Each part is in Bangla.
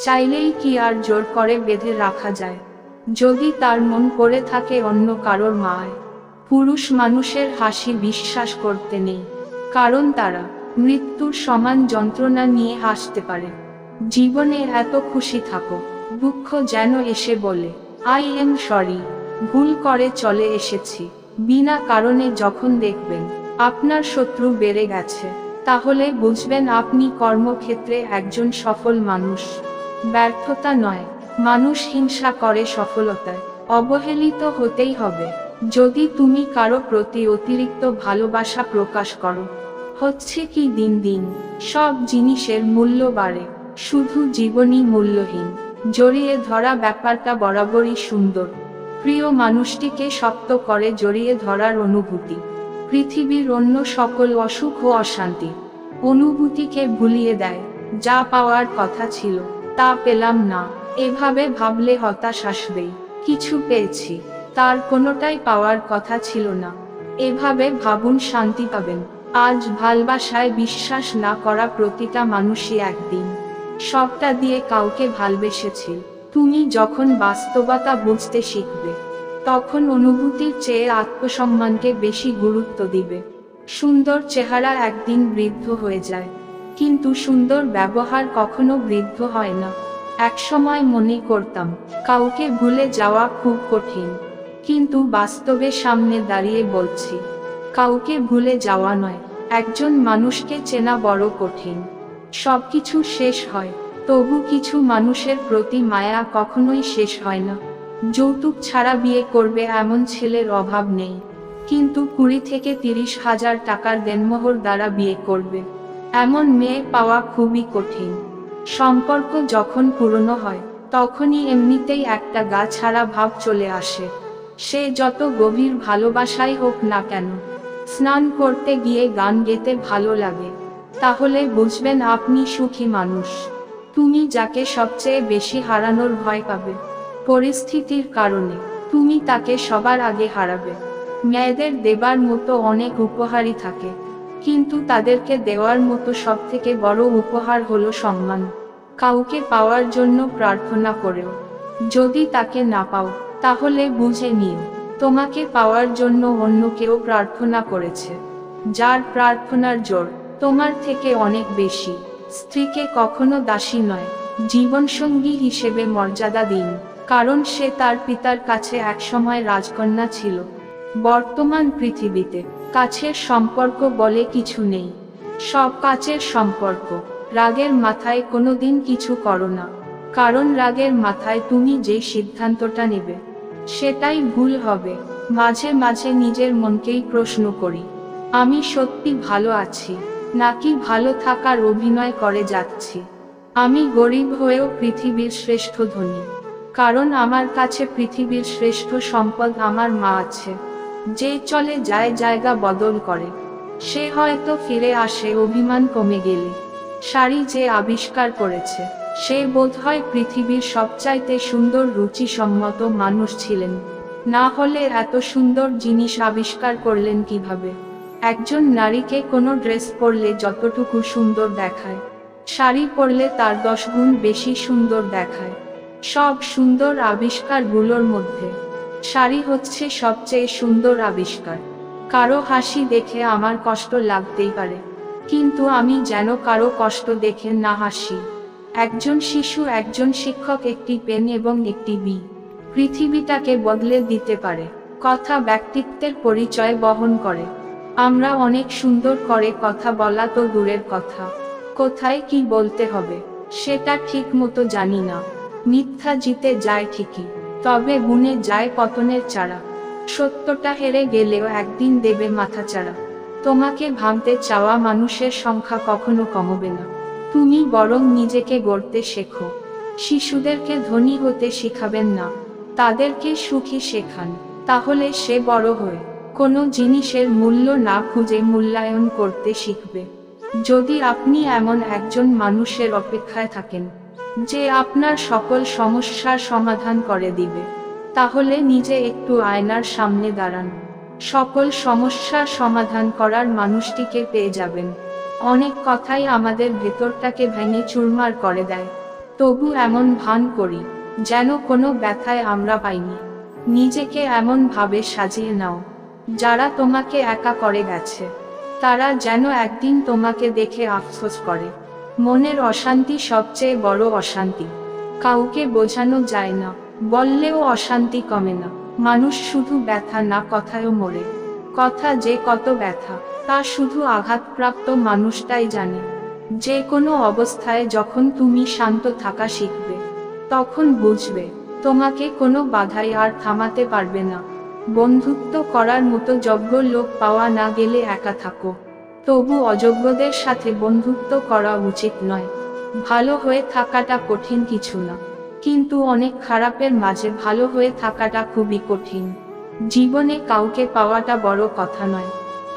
চাইলেই কি আর জোর করে বেঁধে রাখা যায়? যদি তার মন পড়ে থাকে অন্য কারোর মায়। পুরুষ মানুষের হাসি বিশ্বাস করতে নেই, কারণ তারা মৃত্যুর সমান যন্ত্রণা নিয়ে হাসতে পারে। জীবনে এত খুশি থাকো, দুঃখ যেন এসে বলে আই এম সরি, ভুল করে চলে এসেছি। বিনা কারণে যখন দেখবেন আপনার শত্রু বেড়ে গেছে, তাহলে বুঝবেন আপনি কর্মক্ষেত্রে একজন সফল মানুষ। ব্যর্থতা নয়, মানুষ হিংসা করে সফলতায়। অবহেলিত হতেই হবে যদি তুমি কারো প্রতি অতিরিক্ত ভালোবাসা প্রকাশ করো। হচ্ছে কি দিন দিন সব জিনিসের মূল্য বাড়ে, শুধু জীবনই মূল্যহীন। জড়িয়ে ধরা ব্যাপারটা বরাবরই সুন্দর। প্রিয় মানুষটিকে শক্ত করে জড়িয়ে ধরার অনুভূতি পৃথিবীর অন্য সকল অসুখ ও অশান্তি অনুভূতিকে ভুলিয়ে দেয়। যা পাওয়ার কথা ছিল তা পেলাম না, এভাবে ভাবলে হতাশ আসবেই। কিছু পেয়েছি, তার কোনোটাই পাওয়ার কথা ছিল না, এভাবে ভাবুন শান্তি পাবেন। আজ ভালোবাসায় বিশ্বাস না করা প্রতিটা মানুষই একদিন সবটা দিয়ে কাউকে ভালবেসেছিল। তুমি যখন বাস্তবতা বুঝতে শিখবে, তখন অনুভূতির চেয়ে আত্মসম্মানকে বেশি গুরুত্ব দিবে। সুন্দর চেহারা একদিন বৃদ্ধ হয়ে যায়, কিন্তু সুন্দর ব্যবহার কখনো বৃদ্ধ হয় না। একসময় মনে করতাম কাউকে ভুলে যাওয়া খুব কঠিন, কিন্তু বাস্তবে সামনে দাঁড়িয়ে বলছি কাউকে ভুলে যাওয়া নয়, একজন মানুষকে চেনা বড় কঠিন। সবকিছু শেষ হয়, তবু কিছু মানুষের প্রতি মায়া কখনোই শেষ হয় না। যৌতুক ছাড়া বিয়ে করবে এমন ছেলের অভাব নেই, কিন্তু 20 থেকে 30,000 টাকার দেনমোহর দ্বারা বিয়ে করবে এমন মেয়ে পাওয়া খুবই কঠিন। সম্পর্ক যখন পুরনো হয়, তখনই এমনিতেই একটা গা ছাড়া ভাব চলে আসে, সে যত গভীর ভালোবাসাই হোক না কেন। স্নান করতে গিয়ে গান গেতে ভালো লাগে, তাহলে বুঝবেন আপনি সুখী মানুষ। তুমি যাকে সবচেয়ে বেশি হারানোর ভয় পাবে, পরিস্থিতির কারণে তুমি তাকে সবার আগে হারাবে। মেয়েদের দেবার মতো অনেক উপহারই থাকে, কিন্তু তাদেরকে দেওয়ার মতো সবথেকে বড় উপহার হলো সম্মান। কাউকে পাওয়ার জন্য প্রার্থনা করেও যদি তাকে না পাও, তাহলে বুঝে নিও তোমাকে পাওয়ার জন্য অন্য কেউ প্রার্থনা করেছে, যার প্রার্থনার জোর তোমার থেকে অনেক বেশি। স্ত্রীকে কখনো দাসী নয়, জীবনসঙ্গী হিসেবে মর্যাদা দিন, কারণ সে তার পিতার কাছে একসময় রাজকন্যা ছিল। বর্তমান পৃথিবীতে কাছের সম্পর্ক বলে কিছু নেই, সব কাছের সম্পর্ক। রাগের মাথায় কোনোদিন কিছু করো না, কারণ রাগের মাথায় তুমি যে সিদ্ধান্তটা নেবে সেটাই ভুল হবে। মাঝে মাঝে নিজের মনকেই প্রশ্ন করি, আমি সত্যি ভালো আছি নাকি ভালো থাকার অভিনয় করে যাচ্ছি। আমি গরিব হয়েও পৃথিবীর শ্রেষ্ঠ ধনী, কারণ আমার কাছে পৃথিবীর শ্রেষ্ঠ সম্পদ আমার মা আছে। যে চলে যায় জায়গা বদল করে, সে হয়তো ফিরে আসে অভিমান কমে গেলে। শাড়ি যে আবিষ্কার করেছে, সে বোধহয় পৃথিবীর সবচাইতে সুন্দর রুচিসম্মত মানুষ ছিলেন, না হলে এত সুন্দর জিনিস আবিষ্কার করলেন কিভাবে? একজন নারীকে কোনো ড্রেস পরলে যতটুকু সুন্দর দেখায়, শাড়ি পরলে তার 10 গুণ বেশি সুন্দর দেখায়। সব সুন্দর আবিষ্কারগুলোর মধ্যে শাড়ি হচ্ছে সবচেয়ে সুন্দর আবিষ্কার। কারো হাসি দেখে আমার কষ্ট লাগতেই পারে, কিন্তু আমি যেন কারো কষ্ট দেখে না হাসি। একজন শিশু, একজন শিক্ষক, একটি পেন এবং একটি বই পৃথিবীটাকে বদলে দিতে পারে। কথা ব্যক্তিত্বের পরিচয় বহন করে। আমরা অনেক সুন্দর করে কথা বলা তো দূরের কথা, কোথায় কি বলতে হবে সেটা ঠিক মতো জানি না। মিথ্যা জিতে যায় ঠিকই, তবে বুনে যায় পতনের চারা। সত্যটা হেরে গেলেও একদিন দেবে মাথাচাড়া। তোমাকে ভাঙতে চাওয়া মানুষের সংখ্যা কখনো কমবে না, তুমি বরং নিজেকে গড়তে শেখো। শিশুদেরকে ধনী হতে শিখাবেন না, তাদেরকে সুখী শেখান, তাহলে সে বড় হয়ে কোনো জিনিসের মূল্য না খুঁজে মূল্যায়ন করতে শিখবে। যদি আপনি এমন একজন মানুষের অপেক্ষায় থাকেন যে আপনার সকল সমস্যার সমাধান করে দিবে, তাহলে নিজে একটু আয়নার সামনে দাঁড়ান, সকল সমস্যার সমাধান করার মানুষটিকে পেয়ে যাবেন। অনেক কথাই আমাদের ভেতরটাকে ভেঙে চুরমার করে দেয়, তবু এমন ভান করি যেন কোনো ব্যথায় আমরা পাইনি। নিজেকে এমন ভাবে সাজিয়ে নাও, যারা তোমাকে একা করে গেছে তারা যেন একদিন তোমাকে দেখে আফসোস করে। মনের অশান্তি সবচেয়ে বড় অশান্তি, কাউকে বোঝানো যায় না, বললেও অশান্তি কমে না। মানুষ শুধু ব্যথা না, কথায়ও মরে। কথা যে কত ব্যথা তা শুধু আঘাতপ্রাপ্ত মানুষটাই জানে। যে কোনো অবস্থায় যখন তুমি শান্ত থাকা শিখবে, তখন বুঝবে তোমাকে কোনো বাধাই আর থামাতে পারবে না। বন্ধুত্ব করার মতো যোগ্য লোক পাওয়া না গেলে একা থাকো, তবু অযোগ্যদের সাথে বন্ধুত্ব করা উচিত নয়। ভালো হয়ে থাকাটা কঠিন কিছু না, কিন্তু অনেক খারাপের মাঝে ভালো হয়ে থাকাটা খুবই কঠিন। জীবনে কাউকে পাওয়াটা বড় কথা নয়,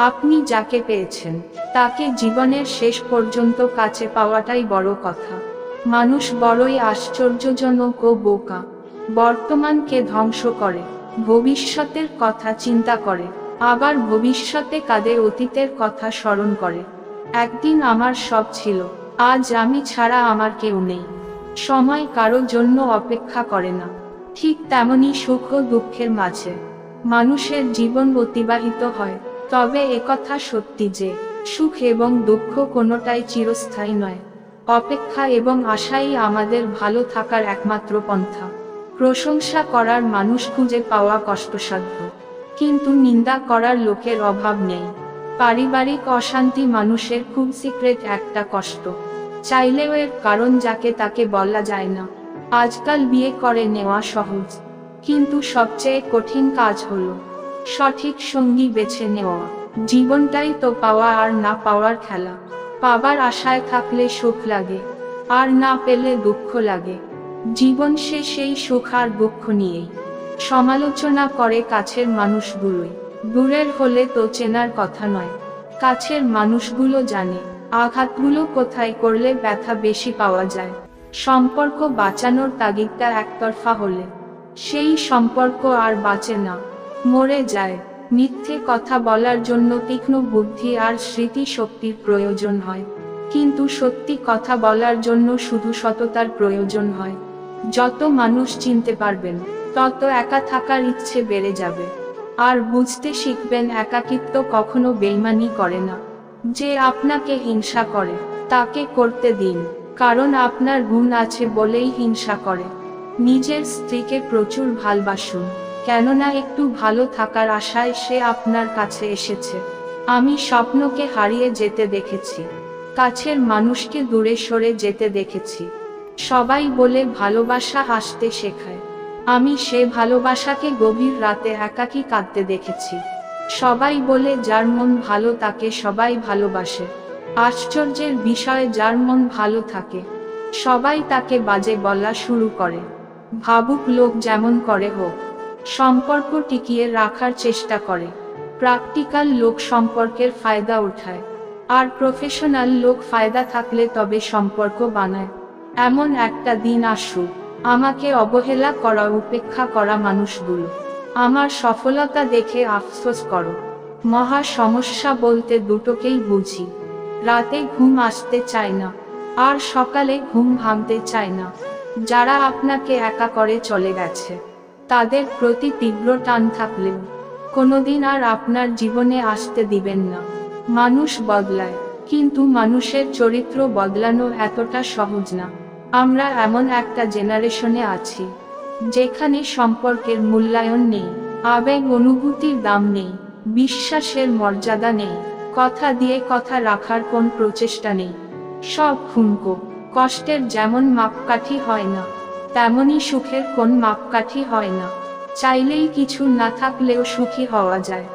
আপনি যাকে পেয়েছেন তাকে জীবনের শেষ পর্যন্ত কাছে পাওয়াটাই বড় কথা। মানুষ বড়ই আশ্চর্যজনক ও বোকা। বর্তমানকে ধ্বংস করে, ভবিষ্যতের কথা চিন্তা করে, আবার ভবিষ্যতে কাঁদে অতীতের কথা স্মরণ করে। একদিন আমার সব ছিল, আজ আমি ছাড়া আমার কেউ নেই। সময় কারোর জন্য অপেক্ষা করে না, ঠিক তেমনি সুখ ও দুঃখের মাঝে মানুষের জীবন অতিবাহিত হয়। তবে একথা সত্যি যে সুখ এবং দুঃখ কোনোটাই চিরস্থায়ী নয়। অপেক্ষা এবং আশাই আমাদের ভালো থাকার একমাত্র পন্থা। প্রশংসা করার মানুষ খুঁজে পাওয়া কষ্টসাধ্য, কিন্তু নিন্দা করার লোকের অভাব নেই। পারিবারিক অশান্তি মানুষের খুব সিক্রেট একটা কষ্ট, চাইলেও এর কারণ যাকে তাকে বলা যায় না। আজকাল বিয়ে করে নেওয়া সহজ, কিন্তু সবচেয়ে কঠিন কাজ হলো সঠিক সঙ্গী বেছে নেওয়া। জীবনটাই তো পাওয়া আর না পাওয়ার খেলা। পাবার আশায় থাকলে সুখ লাগে, আর না পেলে দুঃখ লাগে। জীবন সেই সুখ আর দুঃখ নিয়েই। সমালোচনা করে কাছের মানুষগুলোই, দূরের হলে তো চেনার কথা নয়। কাছের মানুষগুলো জানে আঘাতগুলো কোথায় করলে ব্যথা বেশি পাওয়া যায়। সম্পর্ক বাঁচানোর তাগিদটা একতরফা হলে সেই সম্পর্ক আর বাঁচে না, মরে যায়। মিথ্যে কথা বলার জন্য তীক্ষ্ণ বুদ্ধি আর স্মৃতি শক্তির প্রয়োজন হয়, কিন্তু সত্যি কথা বলার জন্য শুধু সততার প্রয়োজন হয়। যত মানুষ চিনতে পারবেন, তত একা থাকার ইচ্ছে বেড়ে যাবে। আর বুঝতে শিখবেন একাকিত্ব কখনো বেইমানি করে না। যে আপনাকে হিংসা করে তাকে করতে দিন, কারণ আপনার গুণ আছে বলেই হিংসা করে। নিজের স্ত্রীকে প্রচুর ভালোবাসুন, কেননা একটু ভালো থাকার আশায় সে আপনার কাছে এসেছে। আমি স্বপ্নকে হারিয়ে যেতে দেখেছি, কাছের মানুষকে দূরে সরে যেতে দেখেছি। সবাই বলে ভালোবাসা হাসতে শেখায়, আমি সে ভালোবাসাকে গভীর রাতে একাকী কাঁদতে দেখেছি। সবাই বলে যার মন ভালো তাকে সবাই ভালোবাসে। আশ্চর্যের বিষয়, যার মন ভালো থাকে সবাই তাকে বাজে বলা শুরু করে। ভাবুক লোক যেমন করে হোক, সম্পর্ক টিকিয়ে রাখার চেষ্টা করে। প্র্যাকটিক্যাল লোক সম্পর্কের ফায়দা উঠায়, আর প্রফেশনাল লোক ফায়দা থাকলে তবে সম্পর্ক বানায়। এমন একটা দিন আসুক, আমাকে অবহেলা করা, উপেক্ষা করা মানুষগুলো আমার সফলতা দেখে আফসোস করো। মহা সমস্যা বলতে দুটোকেই বুঝি। রাতে ঘুম আসতে চায় না, আর সকালে ঘুম ভাঙতে চায় না। যারা আপনাকে একা করে চলে গেছে, তাদের প্রতি তীব্র টান থাকলেও কোনোদিন আর আপনার জীবনে আসতে দিবেন না। মানুষ বদলায়, কিন্তু মানুষের চরিত্র বদলানো এতটা সহজ না। আমরা এমন একটা জেনারেশনে আছি যেখানে সম্পর্কের মূল্যায়ন নেই, আবেগ অনুভূতির দাম নেই, বিশ্বাসের মর্যাদা নেই, কথা দিয়ে কথা রাখার কোন প্রচেষ্টা নেই। সব ঠুনকো। কষ্টের যেমন মাপকাঠি হয় না, তেমনি সুখের কোন মাপকাঠি হয় না। চাইলেই কিছু না থাকলেও সুখী হওয়া যায়,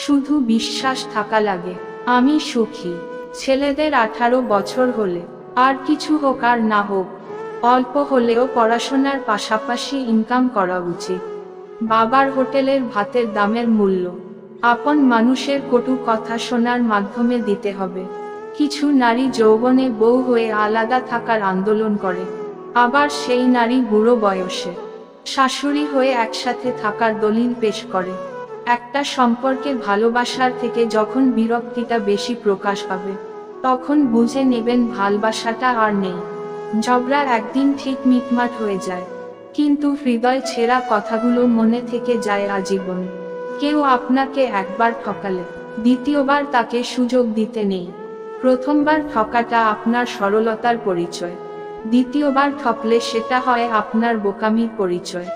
শুধু বিশ্বাস থাকা লাগে। আমি সুখী। ছেলেদের 18 বছর হলে, আর কিছু হোক আর না হোক, অল্প হলেও পড়াশোনার পাশাপাশি ইনকাম করা উচিত। বাবার হোটেলের ভাতের দামের মূল্য আপন মানুষের কটু কথা শোনার মাধ্যমে দিতে হবে। কিছু নারী যৌবনে বউ হয়ে আলাদা থাকার আন্দোলন করে, আবার সেই নারী বুড়ো বয়সে শাশুড়ি হয়ে একসাথে থাকার দলিল পেশ করে। একটা সম্পর্কে ভালোবাসার থেকে যখন বিরক্তিটা বেশি প্রকাশ পাবে, তখন বুঝে নেবেন ভালোবাসাটা আর নেই। ঝগড়া একদিন ঠিক মিটমাট হয়ে যায়, কিন্তু হৃদয় ছেঁড়া কথাগুলো মনে থেকে যায় আজীবন। কেউ আপনাকে একবার ঠকালে দ্বিতীয়বার তাকে সুযোগ দিতে নেই। প্রথমবার ঠকাটা আপনার সরলতার পরিচয়, দ্বিতীয়বার ঠকলে সেটা হয় আপনার বোকামির পরিচয়।